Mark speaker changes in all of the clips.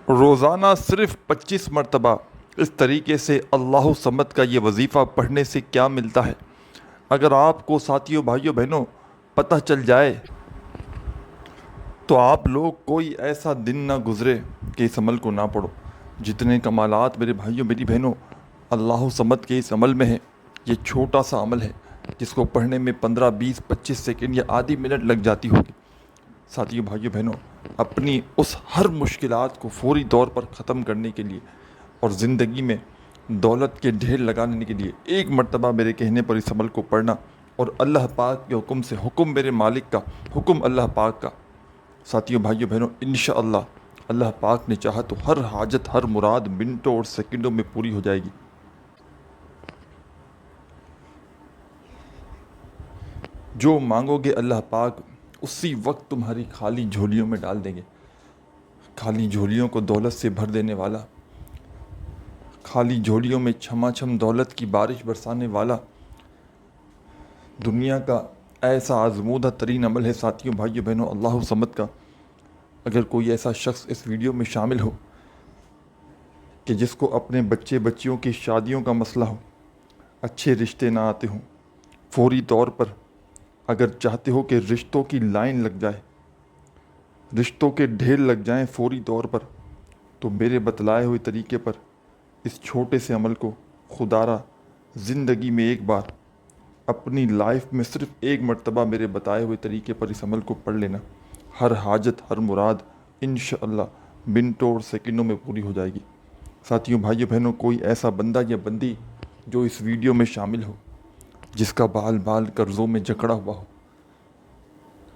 Speaker 1: روزانہ صرف 25 مرتبہ اس طریقے سے اللہ صمد کا یہ وظیفہ پڑھنے سے کیا ملتا ہے، اگر آپ کو ساتھیوں بھائیوں بہنوں پتہ چل جائے تو آپ لوگ کوئی ایسا دن نہ گزرے کہ اس عمل کو نہ پڑھو۔ جتنے کمالات میرے بھائیوں میری بہنوں اللہ صمد کے اس عمل میں ہے، یہ چھوٹا سا عمل ہے جس کو پڑھنے میں 15 20 25 سیکنڈ یا آدھی منٹ لگ جاتی ہوگی۔ ساتھیوں بھائیوں بہنوں اپنی اس ہر مشکلات کو فوری طور پر ختم کرنے کے لیے اور زندگی میں دولت کے ڈھیر لگانے کے لیے ایک مرتبہ میرے کہنے پر اس عمل کو پڑھنا، اور اللہ پاک کے حکم سے، حکم میرے مالک کا، حکم اللہ پاک کا، ساتھیوں بھائیوں بہنوں انشاءاللہ اللہ پاک نے چاہا تو ہر حاجت ہر مراد منٹوں اور سیکنڈوں میں پوری ہو جائے گی۔ جو مانگو گے اللہ پاک اسی وقت تمہاری خالی جھولیوں میں ڈال دیں گے۔ خالی جھولیوں کو دولت سے بھر دینے والا، خالی جھولیوں میں چھما چھم دولت کی بارش برسانے والا دنیا کا ایسا آزمودہ ترین عمل ہے ساتھیوں بھائیوں بہنوں اللہ صمد کا۔ اگر کوئی ایسا شخص اس ویڈیو میں شامل ہو کہ جس کو اپنے بچے بچیوں کی شادیوں کا مسئلہ ہو، اچھے رشتے نہ آتے ہوں، فوری طور پر اگر چاہتے ہو کہ رشتوں کی لائن لگ جائے، رشتوں کے ڈھیر لگ جائیں فوری طور پر، تو میرے بتلائے ہوئے طریقے پر اس چھوٹے سے عمل کو خدا را زندگی میں ایک بار اپنی لائف میں صرف ایک مرتبہ میرے بتائے ہوئے طریقے پر اس عمل کو پڑھ لینا، ہر حاجت ہر مراد انشاءاللہ منٹوں اور سیکنڈوں میں پوری ہو جائے گی۔ ساتھیوں بھائیوں بہنوں کوئی ایسا بندہ یا بندی جو اس ویڈیو میں شامل ہو، جس کا بال بال قرضوں میں جکڑا ہوا ہو،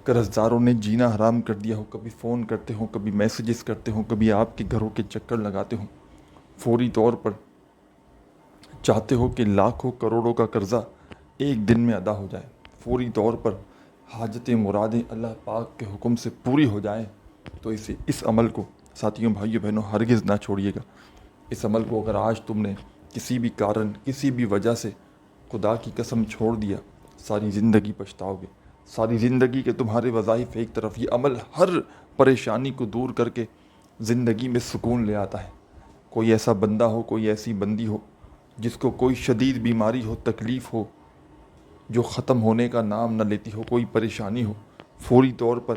Speaker 1: قرض داروں نے جینا حرام کر دیا ہو، کبھی فون کرتے ہوں، کبھی میسیجز کرتے ہوں، کبھی آپ کے گھروں کے چکر لگاتے ہوں، فوری طور پر چاہتے ہو کہ لاکھوں کروڑوں کا قرضہ ایک دن میں ادا ہو جائے، فوری طور پر حاجتیں مرادیں اللہ پاک کے حکم سے پوری ہو جائیں، تو اس عمل کو ساتھیوں بھائیوں بہنوں ہرگز نہ چھوڑیے گا۔ اس عمل کو اگر آج تم نے کسی بھی کارن کسی بھی وجہ سے خدا کی قسم چھوڑ دیا، ساری زندگی پچھتاؤ گے، ساری زندگی کے تمہارے وظائف ایک طرف۔ یہ عمل ہر پریشانی کو دور کر کے زندگی میں سکون لے آتا ہے۔ کوئی ایسا بندہ ہو، کوئی ایسی بندی ہو جس کو کوئی شدید بیماری ہو، تکلیف ہو جو ختم ہونے کا نام نہ لیتی ہو، کوئی پریشانی ہو، فوری طور پر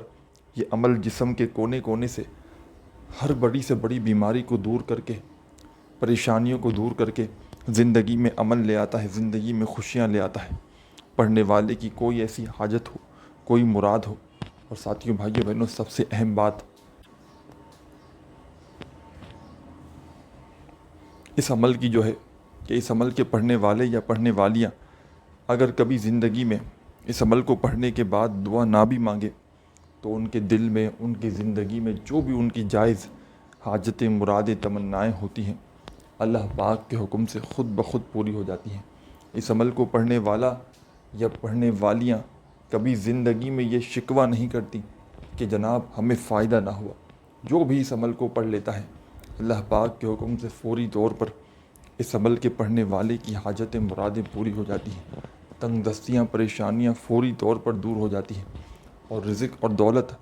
Speaker 1: یہ عمل جسم کے کونے کونے سے ہر بڑی سے بڑی بیماری کو دور کر کے، پریشانیوں کو دور کر کے زندگی میں امن لے آتا ہے، زندگی میں خوشیاں لے آتا ہے۔ پڑھنے والے کی کوئی ایسی حاجت ہو، کوئی مراد ہو، اور ساتھیوں بھائیوں بہنوں سب سے اہم بات، اس عمل کی جو ہے کہ اس عمل کے پڑھنے والے یا پڑھنے والیاں اگر کبھی زندگی میں اس عمل کو پڑھنے کے بعد دعا نہ بھی مانگے تو ان کے دل میں، ان کی زندگی میں جو بھی ان کی جائز حاجتیں مرادیں تمنائیں ہوتی ہیں، اللہ پاک کے حکم سے خود بخود پوری ہو جاتی ہیں۔ اس عمل کو پڑھنے والا یا پڑھنے والیاں کبھی زندگی میں یہ شکوہ نہیں کرتی کہ جناب ہمیں فائدہ نہ ہوا۔ جو بھی اس عمل کو پڑھ لیتا ہے اللہ پاک کے حکم سے فوری طور پر اس عمل کے پڑھنے والے کی حاجتیں مرادیں پوری ہو جاتی ہیں، تنگ دستیاں پریشانیاں فوری طور پر دور ہو جاتی ہیں، اور رزق اور دولت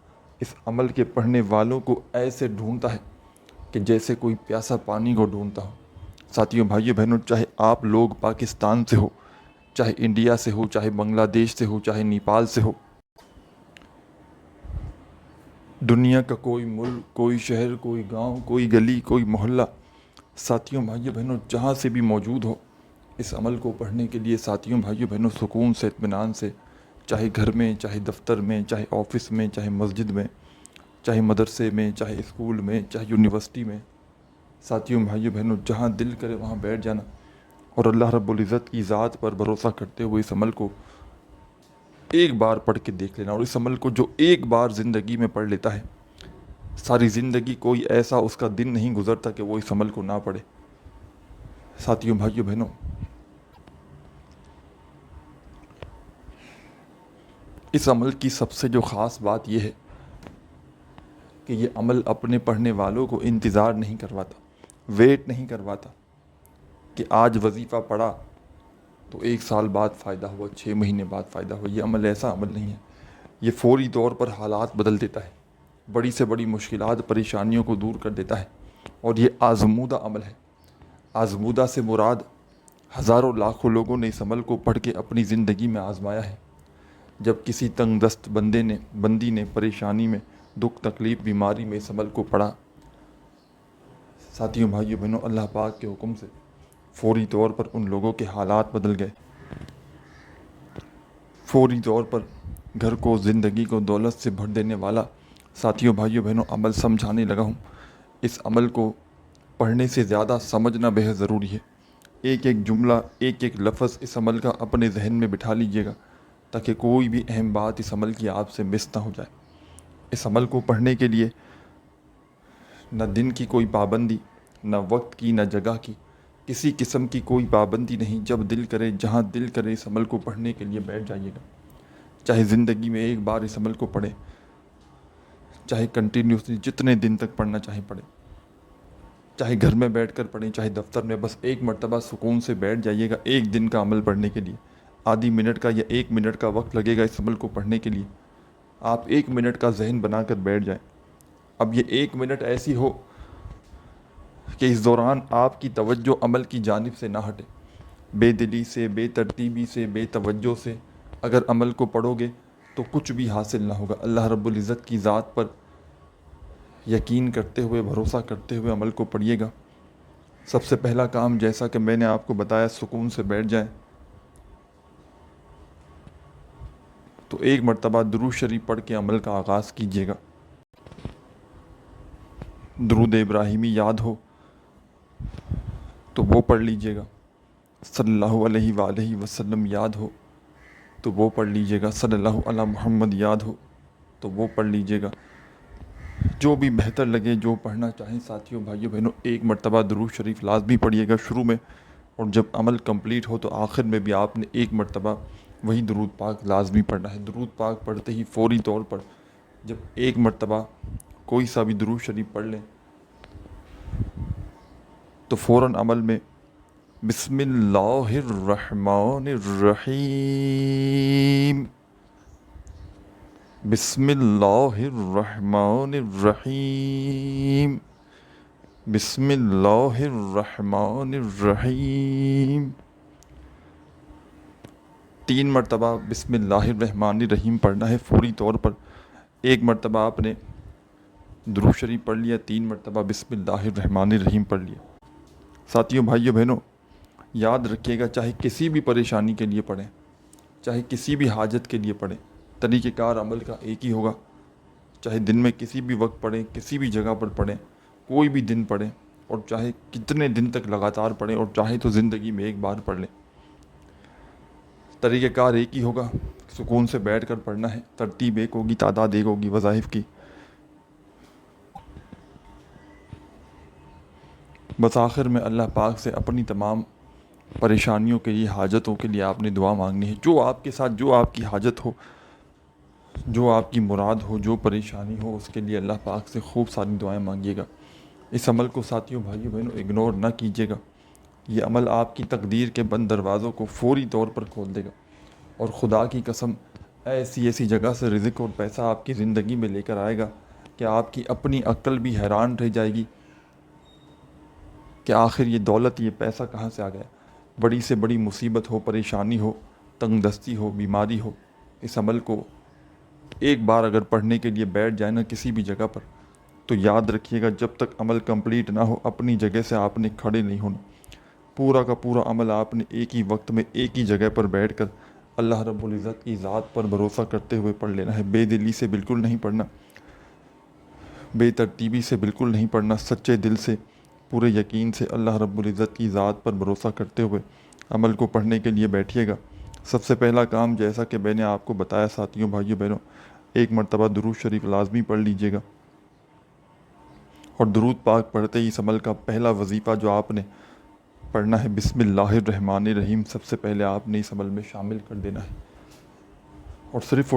Speaker 1: اس عمل کے پڑھنے والوں کو ایسے ڈھونڈتا ہے کہ جیسے کوئی پیاسا پانی کو ڈھونڈتا ہو۔ ساتھیوں بھائیوں بہنوں چاہے آپ لوگ پاکستان سے ہو، چاہے انڈیا سے ہو، چاہے بنگلہ دیش سے ہو، چاہے نیپال سے ہو، دنیا کا کوئی ملک، کوئی شہر، کوئی گاؤں، کوئی گلی، کوئی محلہ، ساتھیوں بھائیوں بہنوں جہاں سے بھی موجود ہو، اس عمل کو پڑھنے کے لیے ساتھیوں بھائیوں بہنوں سکون سے، اطمینان سے، چاہے گھر میں، چاہے دفتر میں، چاہے آفس میں، چاہے مسجد میں، چاہے مدرسے میں، چاہے اسکول میں، چاہے یونیورسٹی میں، ساتھیوں بھائیوں بہنوں جہاں دل کرے وہاں بیٹھ جانا، اور اللہ رب العزت کی ذات پر بھروسہ کرتے ہوئے اس عمل کو ایک بار پڑھ کے دیکھ لینا۔ اور اس عمل کو جو ایک بار زندگی میں پڑھ لیتا ہے، ساری زندگی کوئی ایسا اس کا دن نہیں گزرتا کہ وہ اس عمل کو نہ پڑھے۔ ساتھیوں بھائیوں بہنوں اس عمل کی سب سے جو خاص بات یہ ہے کہ یہ عمل اپنے پڑھنے والوں کو انتظار نہیں کرواتا، ویٹ نہیں کرواتا کہ آج وظیفہ پڑھا تو 1 سال بعد فائدہ ہوا، 6 مہینے بعد فائدہ ہوا۔ یہ عمل ایسا عمل نہیں ہے، یہ فوری طور پر حالات بدل دیتا ہے، بڑی سے بڑی مشکلات پریشانیوں کو دور کر دیتا ہے، اور یہ آزمودہ عمل ہے۔ آزمودہ سے مراد ہزاروں لاکھوں لوگوں نے اس عمل کو پڑھ کے اپنی زندگی میں آزمایا ہے۔ جب کسی تنگ دست بندی نے پریشانی میں، دکھ تکلیف بیماری میں اس عمل کو پڑھا، ساتھیوں بھائیوں بہنوں، اللہ پاک کے حکم سے فوری طور پر ان لوگوں کے حالات بدل گئے۔ فوری طور پر گھر کو، زندگی کو دولت سے بھر دینے والا ساتھیوں بھائیوں بہنوں عمل سمجھانے لگا ہوں۔ اس عمل کو پڑھنے سے زیادہ سمجھنا بہت ضروری ہے۔ ایک ایک جملہ، ایک ایک لفظ اس عمل کا اپنے ذہن میں بٹھا لیجئے گا، تاکہ کوئی بھی اہم بات اس عمل کی آپ سے مس نہ ہو جائے۔ اس عمل کو پڑھنے کے لیے نہ دن کی کوئی پابندی، نہ وقت کی، نہ جگہ کی، کسی قسم کی کوئی پابندی نہیں۔ جب دل کرے، جہاں دل کرے، اس عمل کو پڑھنے کے لیے بیٹھ جائیے گا۔ چاہے زندگی میں ایک بار اس عمل کو پڑھیں، چاہے کنٹینیوسلی جتنے دن تک پڑھنا چاہے پڑھیں، چاہے گھر میں بیٹھ کر پڑھیں، چاہے دفتر میں، بس ایک مرتبہ سکون سے بیٹھ جائیے گا ایک دن کا عمل پڑھنے کے لیے۔ آدھی منٹ کا یا 1 منٹ کا وقت لگے گا اس عمل کو پڑھنے کے لیے۔ آپ 1 منٹ کا ذہن بنا کر بیٹھ جائیں۔ اب یہ 1 منٹ ایسی ہو کہ اس دوران آپ کی توجہ عمل کی جانب سے نہ ہٹے۔ بے دلی سے، بے ترتیبی سے، بے توجہ سے اگر عمل کو پڑھو گے تو کچھ بھی حاصل نہ ہوگا۔ اللہ رب العزت کی ذات پر یقین کرتے ہوئے، بھروسہ کرتے ہوئے عمل کو پڑھیے گا۔ سب سے پہلا کام، جیسا کہ میں نے آپ کو بتایا، سکون سے بیٹھ جائیں تو 1 مرتبہ درود شریف پڑھ کے عمل کا آغاز کیجیے گا۔ درود ابراہیمی یاد ہو تو وہ پڑھ لیجیے گا۔ صلی اللہ علیہ وآلہ وسلم یاد ہو تو وہ پڑھ لیجیے گا۔ صلی اللہ علی محمد یاد ہو تو وہ پڑھ لیجیے گا۔ جو بھی بہتر لگے، جو پڑھنا چاہیں ساتھیوں بھائیوں بہنوں، 1 مرتبہ درود شریف لازمی پڑھیے گا شروع میں، اور جب عمل کمپلیٹ ہو تو آخر میں بھی آپ نے 1 مرتبہ وہی درود پاک لازمی پڑھنا ہے۔ درود پاک پڑھتے ہی فوری طور پر جب 1 مرتبہ کوئی سا بھی درود شریف پڑھ لیں تو فوراً عمل میں بسم اللہ الرحمن الرحیم، بسم اللہ الرحمن الرحیم، بسم اللہ الرحمن الرحیم 3 مرتبہ بسم اللہ الرحمن الرحیم پڑھنا ہے فوری طور پر۔ 1 مرتبہ آپ نے درود شریف پڑھ لیا، 3 مرتبہ بسم اللہ الرحمن الرحیم پڑھ لیا۔ ساتھیوں بھائیوں بہنوں، یاد رکھیے گا، چاہے کسی بھی پریشانی کے لیے پڑھیں، چاہے کسی بھی حاجت کے لیے پڑھیں، طریقہ کار عمل کا ایک ہی ہوگا۔ چاہے دن میں کسی بھی وقت پڑھیں، کسی بھی جگہ پر پڑھیں، کوئی بھی دن پڑھیں، اور چاہے کتنے دن تک لگاتار پڑھیں، اور چاہے تو زندگی میں ایک بار پڑھ لیں، طریقہ کار ایک ہی ہوگا۔ سکون سے بیٹھ کر پڑھنا ہے، ترتیب ایک ہوگی، تعداد ایک ہوگی وظائف کی۔ بس آخر میں اللہ پاک سے اپنی تمام پریشانیوں کے لیے، حاجتوں کے لیے آپ نے دعا مانگنی ہے۔ جو آپ کے ساتھ، جو آپ کی حاجت ہو، جو آپ کی مراد ہو، جو پریشانی ہو، اس کے لیے اللہ پاک سے خوب ساری دعائیں مانگیے گا۔ اس عمل کو ساتھیوں بھائیوں بہنوں اگنور نہ کیجیے گا۔ یہ عمل آپ کی تقدیر کے بند دروازوں کو فوری طور پر کھول دے گا، اور خدا کی قسم ایسی ایسی جگہ سے رزق اور پیسہ آپ کی زندگی میں لے کر آئے گا کہ آپ کی اپنی عقل بھی حیران رہ جائے گی کہ آخر یہ دولت، یہ پیسہ کہاں سے آ گیا۔ بڑی سے بڑی مصیبت ہو، پریشانی ہو، تنگ دستی ہو، بیماری ہو، اس عمل کو ایک بار اگر پڑھنے کے لیے بیٹھ جائے نا کسی بھی جگہ پر، تو یاد رکھیے گا جب تک عمل کمپلیٹ نہ ہو اپنی جگہ سے آپ نے کھڑے نہیں ہونا۔ پورا کا پورا عمل آپ نے ایک ہی وقت میں ایک ہی جگہ پر بیٹھ کر اللہ رب العزت کی ذات پر بھروسہ کرتے ہوئے پڑھ لینا ہے۔ بے دلی سے بالکل نہیں پڑھنا، بے ترتیبی سے بالکل نہیں پڑھنا، سچے دل سے، پورے یقین سے اللہ رب العزت کی ذات پر بھروسہ کرتے ہوئے عمل کو پڑھنے کے لیے بیٹھیے گا۔ سب سے پہلا کام، جیسا کہ میں نے آپ کو بتایا ساتھیوں بھائیوں بہنوں، 1 مرتبہ درود شریف لازمی پڑھ لیجیے گا، اور درود پاک پڑھتے ہی اس عمل کا پہلا وظیفہ جو آپ نے پڑھنا ہے، بسم اللہ الرحمن الرحیم، سب سے پہلے آپ نے اس عمل میں شامل کر دینا ہے، اور صرف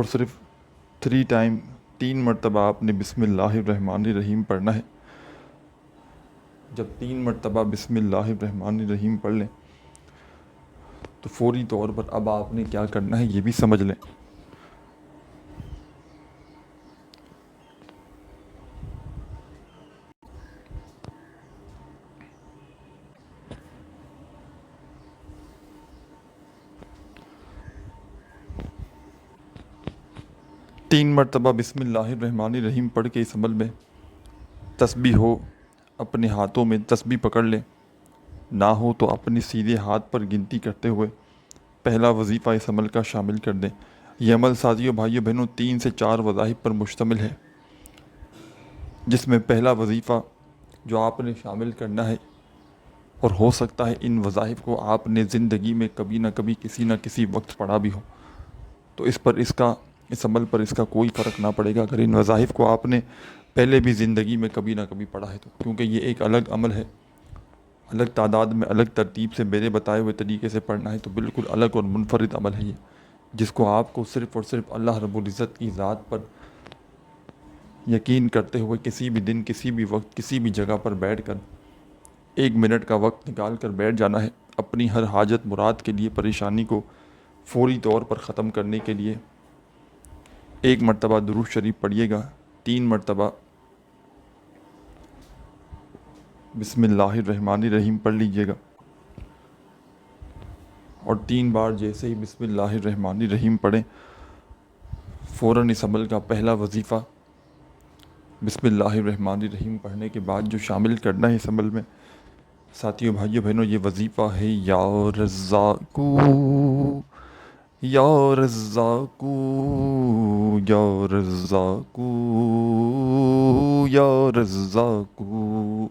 Speaker 1: 3 مرتبہ آپ نے بسم اللہ الرحمن الرحیم پڑھنا ہے۔ جب 3 مرتبہ بسم اللہ الرحمن الرحیم پڑھ لیں تو فوری طور پر اب آپ نے کیا کرنا ہے یہ بھی سمجھ لیں۔ 3 مرتبہ بسم اللہ الرحمن الرحیم پڑھ کے اس عمل میں تسبیح ہو اپنے ہاتھوں میں تسبیح پکڑ لیں، نہ ہو تو اپنے سیدھے ہاتھ پر گنتی کرتے ہوئے پہلا وظیفہ اس عمل کا شامل کر دیں۔ یہ عمل ساتھیوں بھائیوں بہنوں 3 سے 4 وظائف پر مشتمل ہے، جس میں پہلا وظیفہ جو آپ نے شامل کرنا ہے، اور ہو سکتا ہے ان وظائف کو آپ نے زندگی میں کبھی نہ کبھی کسی نہ کسی وقت پڑھا بھی ہو، تو اس عمل پر اس کا کوئی فرق نہ پڑے گا اگر ان وظائف کو آپ نے پہلے بھی زندگی میں کبھی نہ کبھی پڑھا ہے تو، کیونکہ یہ ایک الگ عمل ہے، الگ تعداد میں الگ ترتیب سے میرے بتائے ہوئے طریقے سے پڑھنا ہے، تو بالکل الگ اور منفرد عمل ہے یہ، جس کو آپ کو صرف اور صرف اللہ رب العزت کی ذات پر یقین کرتے ہوئے کسی بھی دن کسی بھی وقت کسی بھی جگہ پر بیٹھ کر 1 منٹ کا وقت نکال کر بیٹھ جانا ہے، اپنی ہر حاجت مراد کے لیے، پریشانی کو فوری طور پر ختم کرنے کے لیے 1 مرتبہ درود شریف پڑھیے گا، 3 مرتبہ بسم اللہ الرحمن الرحیم پڑھ لیجئے گا، اور 3 بار جیسے ہی بسم اللہ الرحمن الرحیم پڑھیں فوراً اس عمل کا پہلا وظیفہ بسم اللہ الرحمن الرحیم پڑھنے کے بعد جو شامل کرنا ہے اس عمل میں ساتھیوں بھائیوں بہنوں، یہ وظیفہ ہے یا رزاقو یا رزاقو یا رزاقو یا رزاقو۔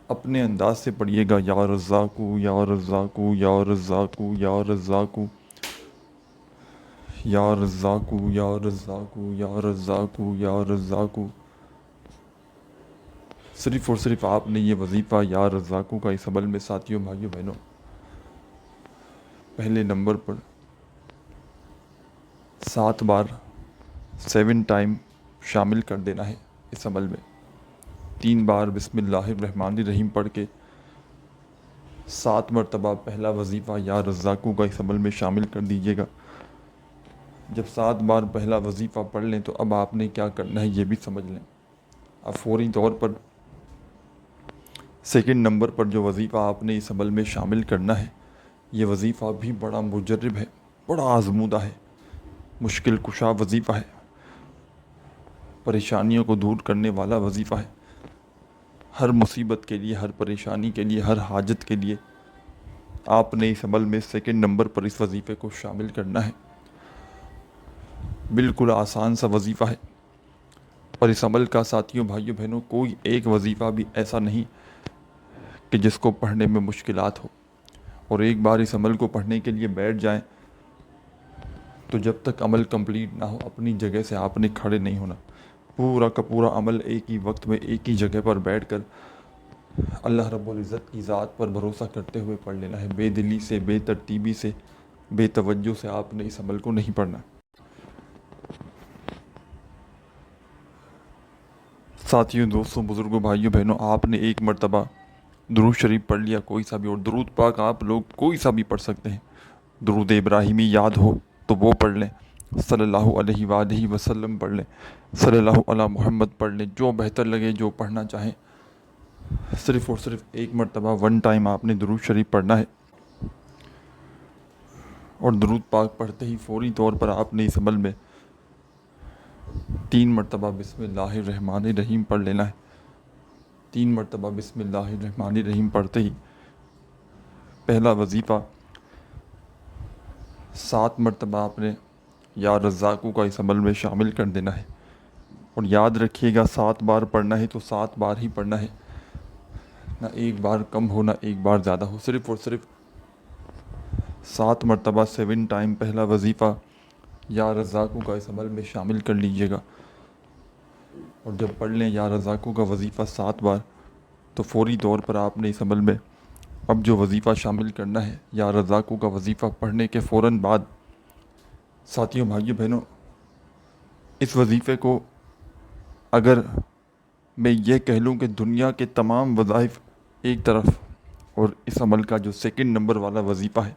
Speaker 1: اپنے انداز سے پڑھیے گا، یا رزاقو یا رزاقو یا رزاقو یا رزاقو یا رزاقو یا رزاقو یا رزاقو یا رزاقو۔ صرف اور صرف آپ نے یہ وظیفہ یا رزاقو کا اس عمل میں ساتھیوں بھائیوں بہنوں پہلے نمبر پر 7 بار 7 ٹائم شامل کر دینا ہے اس عمل میں، 3 بار بسم اللہ الرحمن الرحیم پڑھ کے 7 مرتبہ پہلا وظیفہ یا رزاقو کا اس عمل میں شامل کر دیجیے گا۔ جب 7 بار پہلا وظیفہ پڑھ لیں تو اب آپ نے کیا کرنا ہے یہ بھی سمجھ لیں۔ اب فوری طور پر سیکنڈ نمبر پر جو وظیفہ آپ نے اس عمل میں شامل کرنا ہے، یہ وظیفہ بھی بڑا مجرب ہے، بڑا آزمودہ ہے، مشکل کشا وظیفہ ہے، پریشانیوں کو دور کرنے والا وظیفہ ہے۔ ہر مصیبت کے لیے، ہر پریشانی کے لیے، ہر حاجت کے لیے آپ نے اس عمل میں سیکنڈ نمبر پر اس وظیفے کو شامل کرنا ہے۔ بالکل آسان سا وظیفہ ہے، اور اس عمل کا ساتھیوں بھائیوں بہنوں کوئی ایک وظیفہ بھی ایسا نہیں کہ جس کو پڑھنے میں مشکلات ہو، اور ایک بار اس عمل کو پڑھنے کے لیے بیٹھ جائیں تو جب تک عمل کمپلیٹ نہ ہو اپنی جگہ سے آپ نے کھڑے نہیں ہونا، پورا کا پورا عمل ایک ہی وقت میں ایک ہی جگہ پر بیٹھ کر اللہ رب العزت کی ذات پر بھروسہ کرتے ہوئے پڑھ لینا ہے، بے دلی سے، بے ترتیبی سے، بے توجہ سے آپ نے اس عمل کو نہیں پڑھنا۔ ساتھیوں، دوستوں، بزرگوں، بھائیوں، بہنوں، آپ نے 1 مرتبہ درود شریف پڑھ لیا کوئی سا بھی، اور درود پاک آپ لوگ کوئی سا بھی پڑھ سکتے ہیں، درود ابراہیمی یاد ہو تو وہ پڑھ لیں، صلی اللہ علیہ وآلہ وسلم پڑھ لیں، صلی اللہ علی محمد پڑھ لیں، جو بہتر لگے جو پڑھنا چاہیں، صرف اور صرف 1 مرتبہ 1 ٹائم آپ نے درود شریف پڑھنا ہے، اور درود پاک پڑھتے ہی فوری طور پر آپ نے اس عمل میں 3 مرتبہ بسم اللہ الرحمن الرحیم پڑھ لینا ہے۔ 3 مرتبہ بسم اللہ الرحمن الرحیم پڑھتے ہی پہلا وظیفہ 7 مرتبہ آپ نے یا رزاقو کا اس عمل میں شامل کر دینا ہے، اور یاد رکھیے گا 7 بار پڑھنا ہے تو 7 بار ہی پڑھنا ہے، نہ ایک بار کم ہو نہ ایک بار زیادہ ہو، صرف اور صرف 7 مرتبہ 7 ٹائم پہلا وظیفہ یا رزاقو کا اس عمل میں شامل کر لیجئے گا، اور جب پڑھ لیں یا رزاقو کا وظیفہ 7 بار تو فوری طور پر آپ نے اس عمل میں اب جو وظیفہ شامل کرنا ہے یا رزاقو کا وظیفہ پڑھنے کے فوراً بعد ساتھیوں بھائیوں بہنوں، اس وظیفے کو اگر میں یہ کہہ لوں کہ دنیا کے تمام وظائف ایک طرف اور اس عمل کا جو سیکنڈ نمبر والا وظیفہ ہے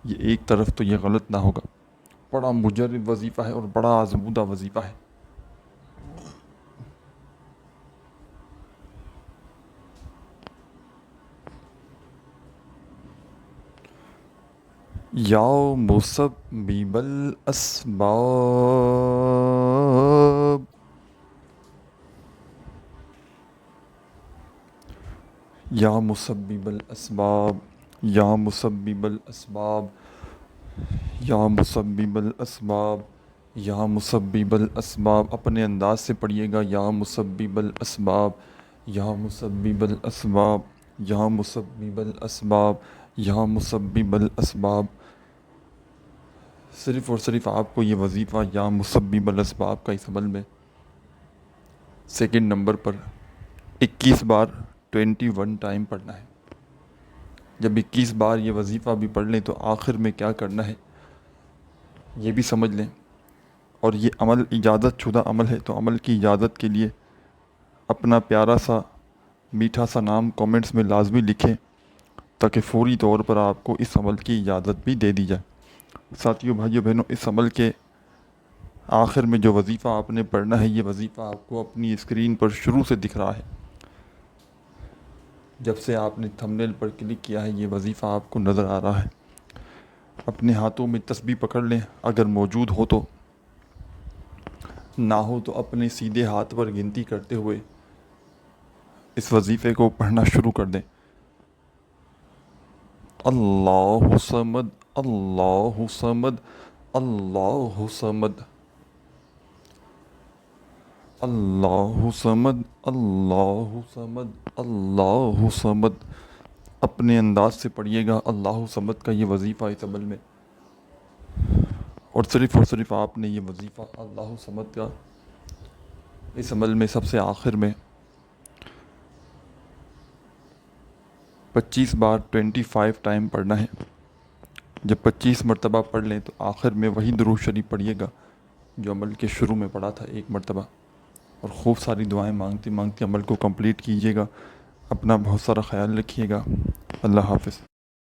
Speaker 1: یہ ایک طرف، تو یہ غلط نہ ہوگا، بڑا مجرب وظیفہ ہے اور بڑا آزمودہ وظیفہ ہے۔ یا مسبب الاسباب یا مسبب الاسباب، یا مسبب الاسباب، یا مسبب الاسباب، یا مسبب الاسباب. اپنے انداز سے پڑھیے گا، یا مسبب الاسباب، یا مسبب الاسباب، یا مسبب الاسباب، یا مسبب الاسباب. صرف اور صرف آپ کو یہ وظیفہ یا مسبب الاسباب کا اس عمل میں سیکنڈ نمبر پر 21 بار 21 ٹائم پڑھنا ہے. جب 21 بار یہ وظیفہ بھی پڑھ لیں تو آخر میں کیا کرنا ہے یہ بھی سمجھ لیں. اور یہ عمل اجازت شدہ عمل ہے، تو عمل کی اجازت کے لیے اپنا پیارا سا میٹھا سا نام کومنٹس میں لازمی لکھیں تاکہ فوری طور پر آپ کو اس عمل کی اجازت بھی دے دی جائے. ساتھیوں، بھائیوں، بہنوں، اس عمل کے آخر میں جو وظیفہ آپ نے پڑھنا ہے، یہ وظیفہ آپ کو اپنی اسکرین پر شروع سے دکھ رہا ہے. جب سے آپ نے تھمبنیل پر کلک کیا ہے یہ وظیفہ آپ کو نظر آ رہا ہے. اپنے ہاتھوں میں تسبیح پکڑ لیں، اگر موجود ہو تو، نہ ہو تو اپنے سیدھے ہاتھ پر گنتی کرتے ہوئے اس وظیفے کو پڑھنا شروع کر دیں. اللہ صمد، اللہ صمد، اللہ صمد، اللہ صمد، اللہ صمد، اللہ صمد. اپنے انداز سے پڑھیے گا اللہ صمد کا یہ وظیفہ اس عمل میں، اور صرف آپ نے یہ وظیفہ اللہ صمد کا اس عمل میں سب سے آخر میں 25 بار 25 ٹائم پڑھنا ہے. جب 25 مرتبہ پڑھ لیں تو آخر میں وہی درود شریف پڑھیے گا جو عمل کے شروع میں پڑھا تھا 1 مرتبہ، اور خوب ساری دعائیں مانگتے مانگتے عمل کو کمپلیٹ کیجیے گا. اپنا بہت سارا خیال رکھیے گا. اللہ حافظ.